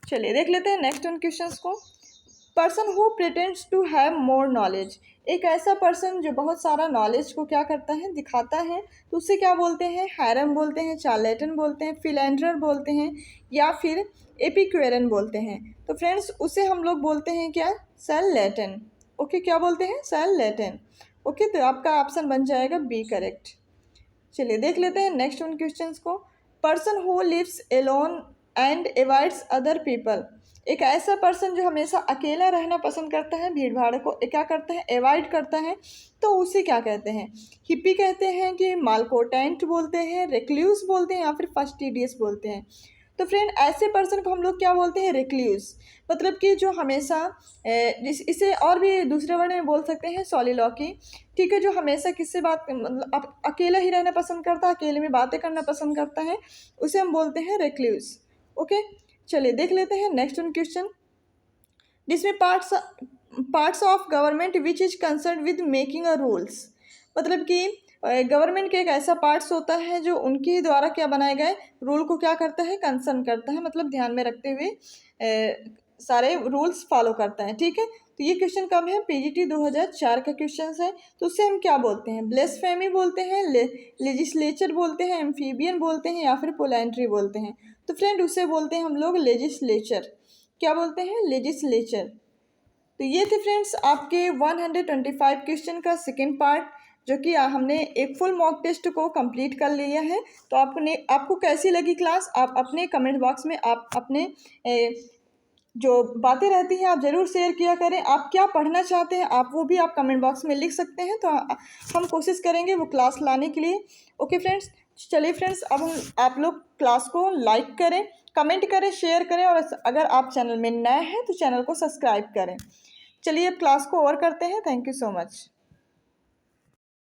[SPEAKER 1] चलिए देख लेते हैं नेक्स्ट उन क्वेश्चंस को। Person who pretends to have more knowledge, एक ऐसा पर्सन जो बहुत सारा नॉलेज को क्या करता है, दिखाता है, तो उसे क्या बोलते हैं, हैरम बोलते हैं, चार्लेटन बोलते हैं, फिलेंडर बोलते हैं, या फिर एपिक्यूरियन बोलते हैं। तो फ्रेंड्स उसे हम लोग बोलते हैं क्या, चार्लेटन। ओके, क्या बोलते हैं, चार्लेटन। ओके, तो आपका ऑप्शन बन जाएगा बी करेक्ट। चलिए देख लेते हैं नेक्स्ट उन क्वेश्चंस को। Person who lives alone and avoids other people, एक ऐसा पर्सन जो हमेशा अकेला रहना पसंद करता है, भीड़ भाड़ को क्या करता है, अवॉइड करता है, तो उसे क्या कहते हैं, हिप्पी कहते हैं कि मालकोटेंट बोलते हैं, रिक्लूस बोलते हैं, या फिर फास्टिडियस बोलते हैं। तो फ्रेंड ऐसे पर्सन को हम लोग क्या बोलते हैं, रिक्लूस, मतलब कि जो हमेशा इसे और भी दूसरे वर्ड में बोल सकते हैं सॉलिलॉकी। ठीक है, जो हमेशा किससे बात मतलब अकेला ही रहना पसंद करता है, अकेले में बातें करना पसंद करता है, उसे हम बोलते हैं रिक्लूस। ओके, चलिए देख लेते हैं नेक्स्ट वन क्वेश्चन, जिसमें parts of government which is concern with making a rules, मतलब कि गवर्नमेंट के एक ऐसा पार्ट्स होता है जो उनके द्वारा क्या बनाए गए रूल को क्या करता है, कंसर्न करता है, मतलब ध्यान में रखते हुए सारे रूल्स फॉलो करता है। ठीक है, तो ये क्वेश्चन कब है, पीजीटी 2004 का क्वेश्चन है। तो उससे हम क्या बोलते हैं, ब्लेस्फेमी बोलते हैं, लेजिस्लेचर बोलते हैं, एम्फीबियन बोलते हैं, या फिर पोलेंट्री बोलते हैं। तो फ्रेंड उसे बोलते हैं हम लोग लेजिस्लेचर, क्या बोलते हैं, लेजिस्लेचर। तो ये थे फ्रेंड्स आपके 125 क्वेश्चन का सेकेंड पार्ट, जो कि हमने एक फुल मॉक टेस्ट को कंप्लीट कर लिया है। तो आपको कैसी लगी क्लास, आप अपने कमेंट बॉक्स में आप अपने जो बातें रहती हैं आप ज़रूर शेयर किया करें। आप क्या पढ़ना चाहते हैं आप वो भी आप कमेंट बॉक्स में लिख सकते हैं, तो हम कोशिश करेंगे वो क्लास लाने के लिए। ओके फ्रेंड्स, चलिए फ्रेंड्स, अब हम आप लोग क्लास को लाइक करें, कमेंट करें, शेयर करें, और अगर आप चैनल में नए हैं तो चैनल को सब्सक्राइब करें। चलिए अब क्लास को और करते हैं। Thank you so much.